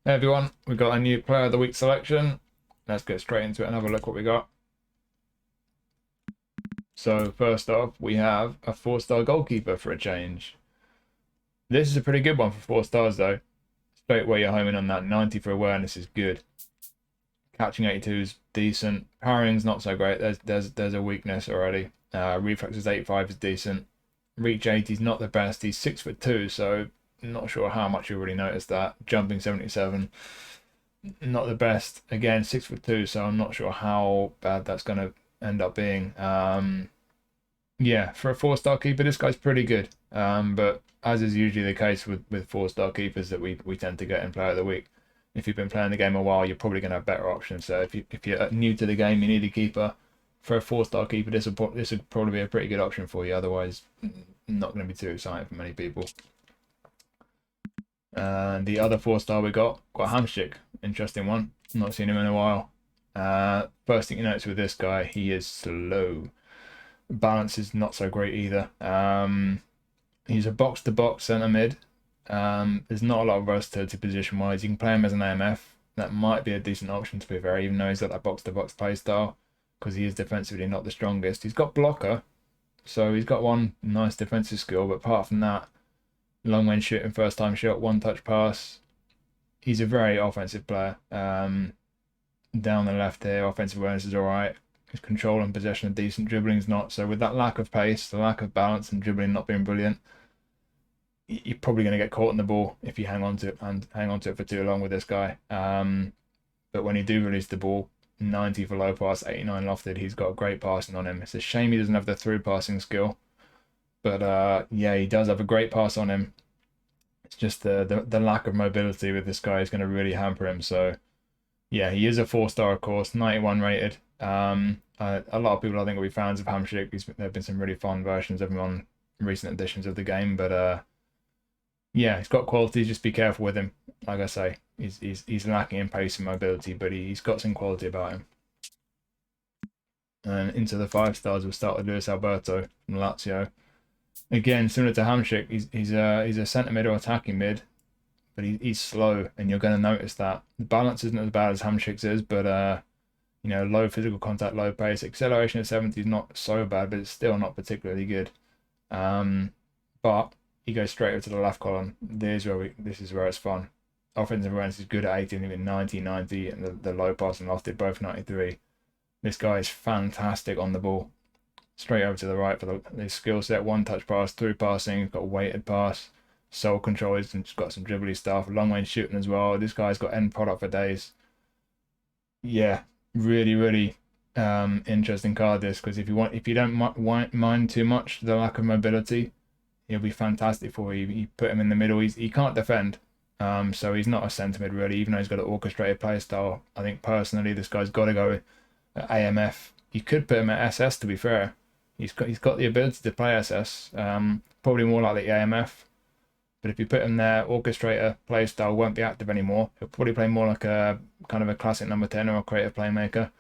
Hey everyone, we've got a new player of the week selection. Let's get straight into it and have a look what we got. So first off, we have a 4-star goalkeeper for a change. This is a pretty good one for 4 stars though. Straight away you're homing on that. 90 for awareness is good. Catching 82 is decent. Parrying's not so great. There's a weakness already. Reflexes 85 is decent. Reach 80 is not the best. He's 6'2", so not sure how much you really noticed that. Jumping 77, not the best. Again, 6'2", so I'm not sure how bad that's going to end up being. Yeah, for a 4-star keeper, this guy's pretty good. But as is usually the case with 4-star keepers that we tend to get in player of the week, if you've been playing the game a while, you're probably going to have better options. So if you're new to the game, you need a keeper. For a 4-star keeper, this would probably be a pretty good option for you. Otherwise, not going to be too exciting for many people. And the other 4-star we got Hamsik. Interesting one. Not seen him in a while. First thing you notice with this guy, he is slow. Balance is not so great either. He's a box-to-box centre mid. There's not a lot of versatility position-wise. You can play him as an AMF. That might be a decent option, to be fair, even though he's got that box-to-box play style, because he is defensively not the strongest. He's got blocker, so he's got one nice defensive skill, but apart from that, long range shooting, first time shot, one touch pass. He's a very offensive player. Down the left here, offensive awareness is alright. His control and possession are decent, dribbling's not. So with that lack of pace, the lack of balance, and dribbling not being brilliant, you're probably going to get caught in the ball if you hang on to it for too long with this guy. But when you do release the ball, 90 for low pass, 89 lofted, he's got great passing on him. It's a shame he doesn't have the through passing skill. But yeah, he does have a great pass on him. It's just the lack of mobility with this guy is going to really hamper him. So yeah, he is a 4-star, of course, 91 rated. A lot of people I think will be fans of Hamsik. There have been some really fun versions of him on recent editions of the game. But yeah, he's got quality. Just be careful with him. Like I say, he's lacking in pace and mobility, but he's got some quality about him. And into the 5 stars, we'll start with Alberto from Lazio. Again, similar to Hamsik, he's a centre mid or attacking mid, but he's slow, and you're going to notice that. The balance isn't as bad as Hamsik's is, but you know, low physical contact, low pace. Acceleration at 70 is not so bad, but it's still not particularly good. But he goes straight over to the left column. This is where it's fun. Offensive awareness is good at 80, and even 90, and the low pass and lofted both 93. This guy is fantastic on the ball. Straight over to the right for the skill set. One touch pass, through passing. He's got a weighted pass, soul control. He's got some dribbly stuff. Long range shooting as well. This guy's got end product for days. Yeah, really interesting card this, because if you don't mind too much the lack of mobility, he'll be fantastic for you. You put him in the middle. He can't defend, so he's not a centre mid really. Even though he's got an orchestrated play style, I think personally this guy's got to go at AMF. You could put him at SS, to be fair. He's got the ability to play SS, probably more like the AMF. But if you put him there, orchestrator play style won't be active anymore. He'll probably play more like a kind of a classic number 10 or a creative playmaker.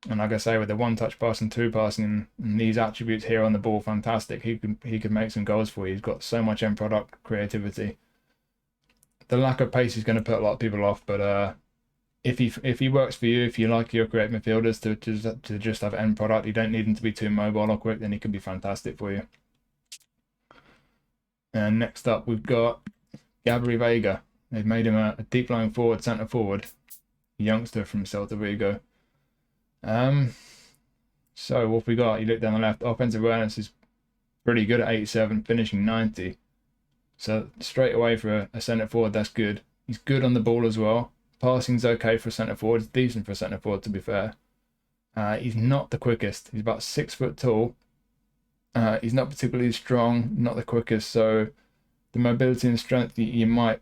And like I say, with the one touch pass and through passing and these attributes here on the ball, fantastic. He could make some goals for you. He's got so much end product, creativity. The lack of pace is going to put a lot of people off, but if he works for you, if you like your creative midfielders to just have end product, you don't need him to be too mobile or quick, then he can be fantastic for you. And next up, we've got Gabri Veiga. They've made him a deep lying forward, centre forward, youngster from Celta Vigo. So what we got? You look down the left. Offensive awareness is pretty good at 87, finishing 90. So straight away for a centre forward, that's good. He's good on the ball as well. Passing's okay for a centre forward. It's decent for a centre forward, to be fair. He's not the quickest. He's about 6 foot tall. He's not particularly strong, not the quickest. So the mobility and strength, you might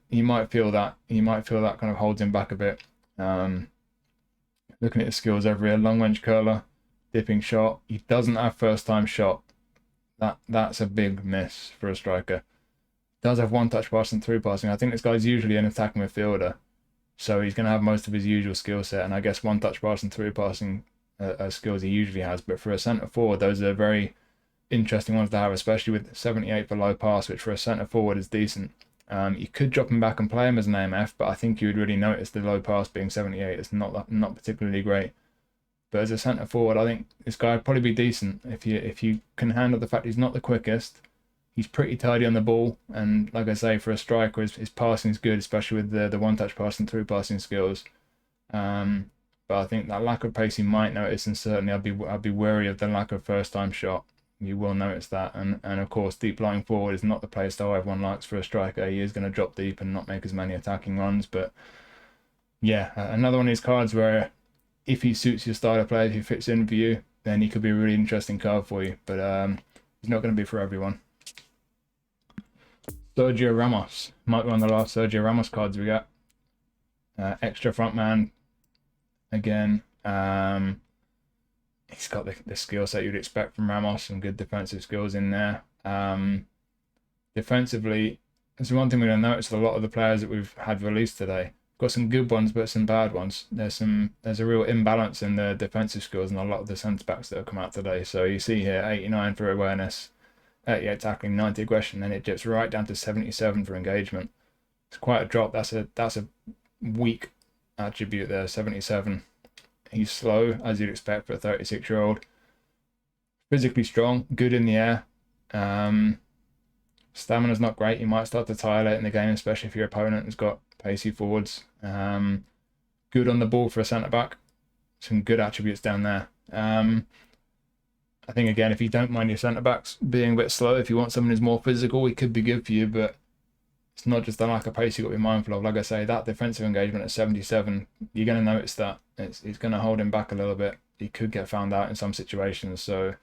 feel that. You might feel that kind of holds him back a bit. Looking at his skills over here, long range curler, dipping shot. He doesn't have first time shot. That's a big miss for a striker. Does have one touch pass and through passing. I think this guy's usually an attacking midfielder, so he's going to have most of his usual skill set, and I guess one touch pass and through passing skills he usually has. But for a centre forward, those are very interesting ones to have, especially with 78 for low pass, which for a centre forward is decent. You could drop him back and play him as an AMF, but I think you would really notice the low pass being 78. It's not particularly great. But as a centre forward, I think this guy would probably be decent if you can handle the fact he's not the quickest. He's pretty tidy on the ball, and like I say, for a striker, his passing is good, especially with the one-touch passing through passing skills. But I think that lack of pace you might notice, and certainly I'd be wary of the lack of first-time shot. You will notice that, and of course, deep lying forward is not the play style everyone likes for a striker. He is going to drop deep and not make as many attacking runs. But yeah, another one of these cards where if he suits your style of play, if he fits in for you, then he could be a really interesting card for you. But he's not going to be for everyone. Sergio Ramos might be one of the last Sergio Ramos cards we got. Extra front man again. He's got the skill set you'd expect from Ramos, some good defensive skills in there. Defensively, there's one thing we're going to notice with a lot of the players that we've had released today. Got some good ones, but some bad ones. There's a real imbalance in the defensive skills in a lot of the centre backs that have come out today. So you see here, 89 for awareness, 88 tackling, 90 aggression, then it dips right down to 77 for engagement. It's quite a drop. That's a weak attribute there, 77. He's slow, as you'd expect for a 36-year-old. Physically strong, good in the air. Stamina's not great. You might start to tire late in the game, especially if your opponent has got pacey forwards. Good on the ball for a centre-back. Some good attributes down there. I think, again, if you don't mind your centre-backs being a bit slow, if you want someone who's more physical, he could be good for you, but it's not just the lack of pace you've got to be mindful of. Like I say, that defensive engagement at 77, you're going to notice that. It's going to hold him back a little bit. He could get found out in some situations. So if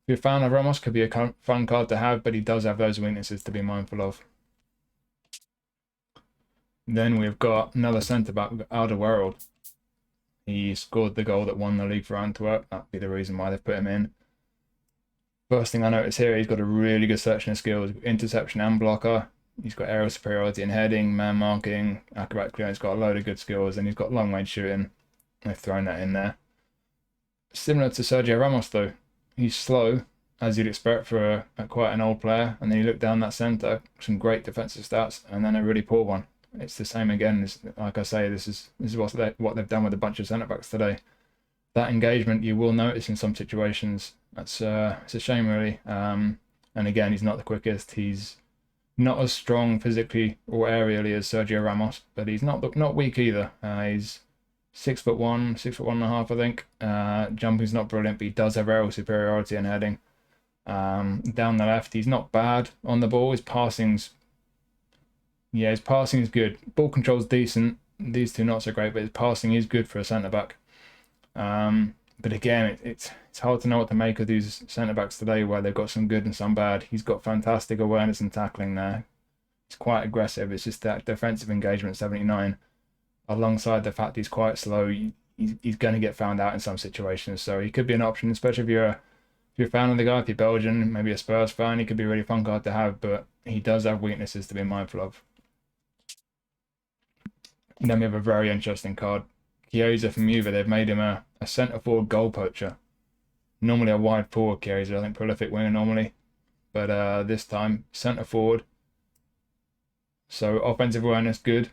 you're a fan of Ramos, could be a fun card to have, but he does have those weaknesses to be mindful of. Then we've got another centre-back, Alderweireld. He scored the goal that won the league for Antwerp. That'd be the reason why they've put him in. First thing I notice here, he's got a really good selection of skills, interception and blocker. He's got aerial superiority in heading, man marking, acrobatic clearance. He's got a load of good skills, and he's got long range shooting. They've thrown that in there. Similar to Sergio Ramos, though, he's slow, as you'd expect for quite an old player. And then you look down that centre, some great defensive stats, and then a really poor one. It's the same again. Like I say, this is what they've done with a bunch of centre backs today. That engagement you will notice in some situations. It's a shame, really. And again, he's not the quickest. He's not as strong physically or aerially as Sergio Ramos, but he's not weak either. He's 6'1", 6'1.5", I think. Jumping's not brilliant, but he does have aerial superiority and heading. Down the left, he's not bad on the ball. His passing's good. Ball control's decent. These two not so great, but his passing is good for a centre back. But again, it's hard to know what to make of these centre backs today, where they've got some good and some bad. He's got fantastic awareness and tackling there. He's quite aggressive. It's just that defensive engagement, 79, alongside the fact he's quite slow. He's going to get found out in some situations. So he could be an option, especially if you're a fan of the guy. If you're Belgian, maybe a Spurs fan, he could be a really fun card to have. But he does have weaknesses to be mindful of. And then we have a very interesting card. Chiesa from Juve. They've made him a centre forward goal poacher. Normally a wide forward, Chiesa. I think prolific winger normally, but this time centre forward. So offensive awareness good,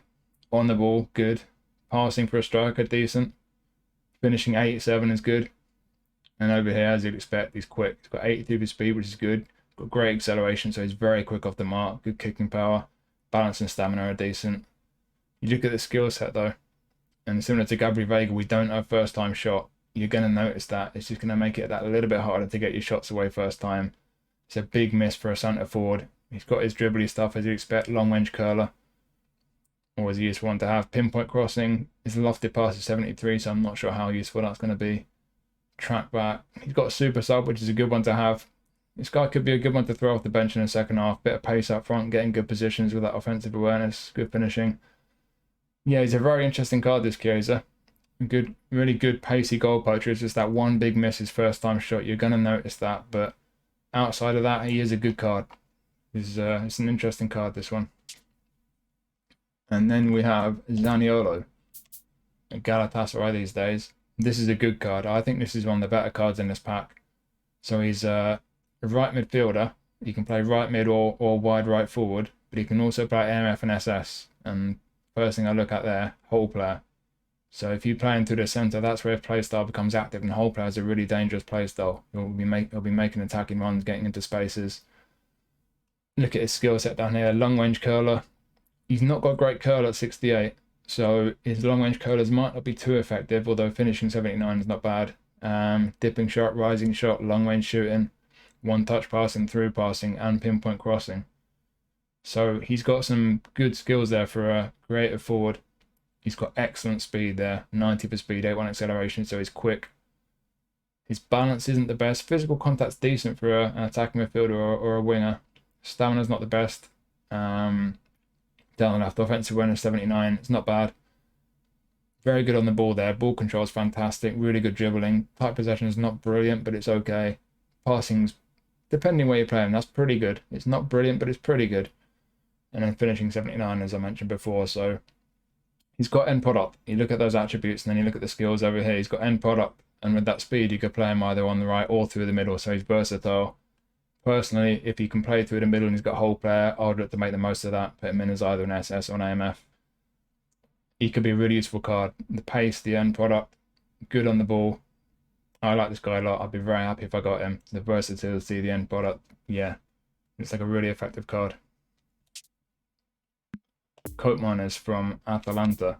on the ball good, passing for a striker decent, finishing 87 is good, and over here, as you'd expect, he's quick. He's got 82 for speed, which is good. Got great acceleration, so he's very quick off the mark. Good kicking power, balance and stamina are decent. You look at the skill set though, and similar to Gabri Veiga, we don't have first time shot. You're going to notice that. It's just going to make it that little bit harder to get your shots away first time. It's a big miss for a centre forward. He's got his dribbly stuff, as you expect, long range curler. Always a useful one to have. Pinpoint crossing. His lofted pass is 73, so I'm not sure how useful that's going to be. Track back. He's got a super sub, which is a good one to have. This guy could be a good one to throw off the bench in the second half. Bit of pace up front, getting good positions with that offensive awareness, good finishing. Yeah, he's a very interesting card, this Chiesa. Good, really good pacey goal poacher. It's just that one big miss, his first time shot. You're going to notice that, but outside of that, he is a good card. It's an interesting card, this one. And then we have Zaniolo at Galatasaray these days. This is a good card. I think this is one of the better cards in this pack. So he's a right midfielder. He can play right mid or wide right forward. but he can also play AMF and SS. And first thing I look at there, hole player. So if you play into the centre, that's where play style becomes active, and hole player is a really dangerous play style. He'll be making attacking runs, getting into spaces. Look at his skill set down here, long range curler. He's not got great curl at 68, so his long range curlers might not be too effective, although finishing 79 is not bad. Dipping shot, rising shot, long range shooting, one touch passing, through passing, and pinpoint crossing. So he's got some good skills there for a creative forward. He's got excellent speed there, 90 for speed, 81 acceleration, so he's quick. His balance isn't the best. Physical contact's decent for an attacking midfielder or a winger. Stamina's not the best. Down the left, offensive awareness 79, it's not bad. Very good on the ball there. Ball control is fantastic. Really good dribbling. Tight possession is not brilliant, but it's okay. Passing's, depending where you play him, that's pretty good. It's not brilliant, but it's pretty good. And then finishing 79, as I mentioned before. So he's got end product. You look at those attributes, and then you look at the skills over here. He's got end product, and with that speed, you could play him either on the right or through the middle. So he's versatile. Personally, if he can play through the middle and he's got a hole player, I would look to make the most of that. Put him in as either an SS or an AMF. He could be a really useful card. The pace, the end product, good on the ball. I like this guy a lot. I'd be very happy if I got him. The versatility, the end product, yeah. It's like a really effective card. Koopmeiners from Atalanta.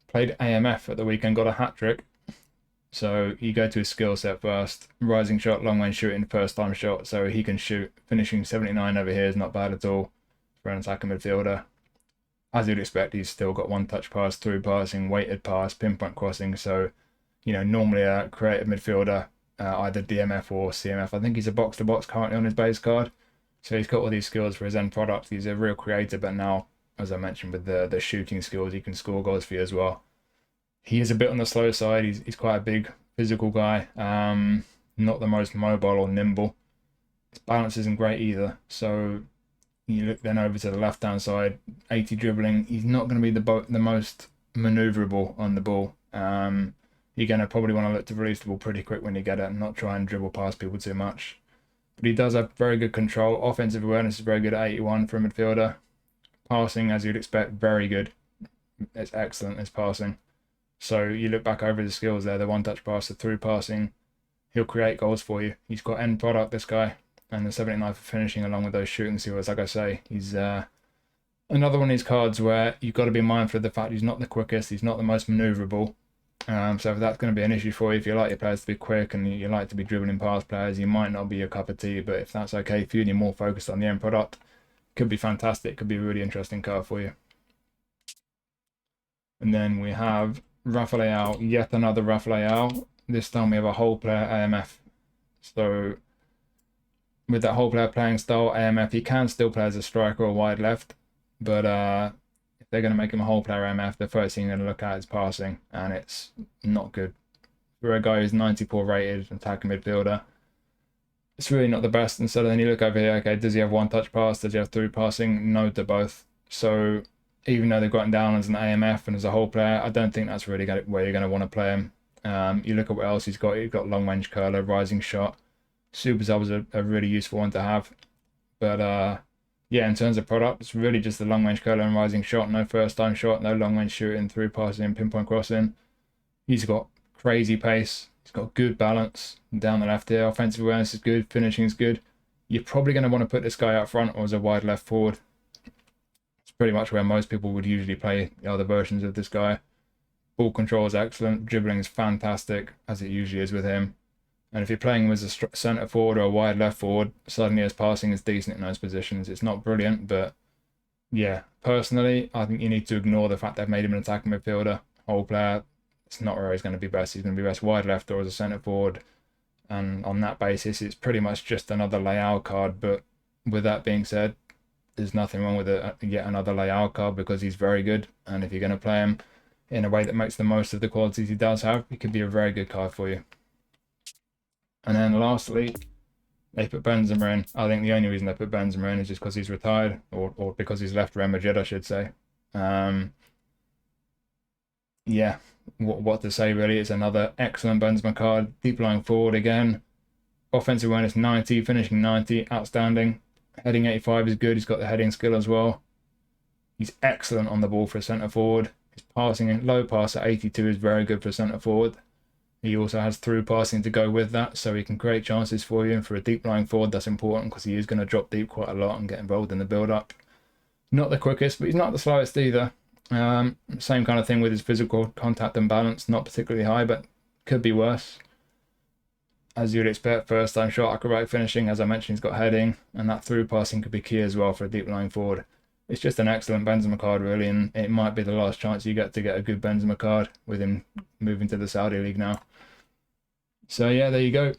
Played AMF at the weekend, got a hat-trick. So you go to his skill set first. Rising shot, long range shooting, first time shot, so he can shoot. Finishing 79 over here is not bad at all for an attacking midfielder. As you'd expect, he's still got one touch pass, through passing, weighted pass, pinpoint crossing. So, you know, normally a creative midfielder, either DMF or CMF. I think he's a box-to-box currently on his base card. So he's got all these skills for his end product. He's a real creator, but now, as I mentioned, with the shooting skills, he can score goals for you as well. He is a bit on the slow side. He's quite a big physical guy. Not the most mobile or nimble. His balance isn't great either. So you look then over to the left-hand side, 80 dribbling. He's not going to be the most maneuverable on the ball. You're going to probably want to look to release the ball pretty quick when you get it and not try and dribble past people too much. But he does have very good control. Offensive awareness is very good at 81 for a midfielder. Passing, as you'd expect, very good. It's excellent, his passing. So you look back over his skills there, the one-touch pass, the through passing, he'll create goals for you. He's got end product, this guy, and the 79 for finishing along with those shooting skills. Like I say, he's another one of these cards where you've got to be mindful of the fact he's not the quickest, he's not the most manoeuvrable. So if that's going to be an issue for you, if you like your players to be quick and you like to be dribbling past players, he might not be your cup of tea, but if that's okay for you and you're more focused on the end product, it could be fantastic, could be a really interesting card for you. And then we have Rafael Leao, yet another Rafael Leao. This time we have a whole player AMF. So with that whole player playing style AMF, he can still play as a striker or wide left, but if they're going to make him a whole player AMF, the first thing you're going to look at is passing, and it's not good. For a guy who's 94 rated attacking midfielder, it's really not the best. And so then you look over here, okay, does he have one touch pass? Does he have through passing? No to both. So even though they've got him down as an AMF and as a whole player, I don't think that's really where you're going to want to play him. You look at what else he's got. He's got long range curler, rising shot. Super sub is a really useful one to have. But yeah, in terms of product, it's really just the long range curler and rising shot. No first time shot, no long range shooting, through passing, pinpoint crossing. He's got crazy pace. He's got good balance down the left here. Offensive awareness is good. Finishing is good. You're probably going to want to put this guy up front or as a wide left forward. It's pretty much where most people would usually play the other versions of this guy. Ball control is excellent. Dribbling is fantastic, as it usually is with him. And if you're playing him as a centre forward or a wide left forward, suddenly his passing is decent in those positions. It's not brilliant, but yeah, personally, I think you need to ignore the fact they've made him an attacking midfielder, whole player. It's not where he's going to be best. He's going to be best wide left or as a centre forward. And on that basis, it's pretty much just another Leao card. But with that being said, there's nothing wrong with yet another Leao card because he's very good. And if you're going to play him in a way that makes the most of the qualities he does have, it could be a very good card for you. And then lastly, they put Benzema in. I think the only reason they put Benzema in is just because he's retired, or because he's left Real Madrid, I should say. Yeah, what to say really. It's another excellent Benzema card. Deep lying forward again. Offensive awareness 90, finishing 90, outstanding. Heading 85 is good. He's got the heading skill as well. He's excellent on the ball for a centre forward. His passing and low pass at 82 is very good for a centre forward. He also has through passing to go with that, so he can create chances for you. And for a deep lying forward, that's important because he is going to drop deep quite a lot and get involved in the build up. Not the quickest, but he's not the slowest either. Same kind of thing with his physical contact and balance, not particularly high, but could be worse. As you'd expect, first time shot, acrobatic finishing, as I mentioned, he's got heading, and that through passing could be key as well for a deep lying forward. It's just an excellent Benzema card, really, and it might be the last chance you get to get a good Benzema card with him moving to the Saudi League now. So yeah, there you go.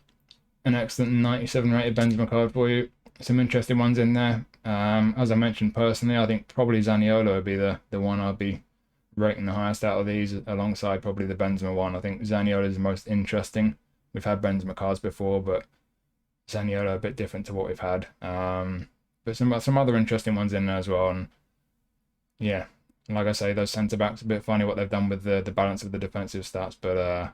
An excellent 97 rated Benzema card for you. Some interesting ones in there. As I mentioned personally, I think probably Zaniolo would be the one I'd be rating the highest out of these, alongside probably the Benzema one. I think Zaniolo is the most interesting. We've had Benzema cards before, but Zaniolo a bit different to what we've had. But some other interesting ones in there as well. And yeah, like I say, those centre backs, a bit funny what they've done with the balance of the defensive stats, but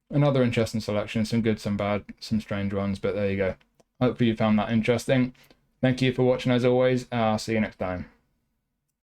another interesting selection. Some good, some bad, some strange ones, but there you go. Hopefully you found that interesting. Thank you for watching as always. I'll see you next time.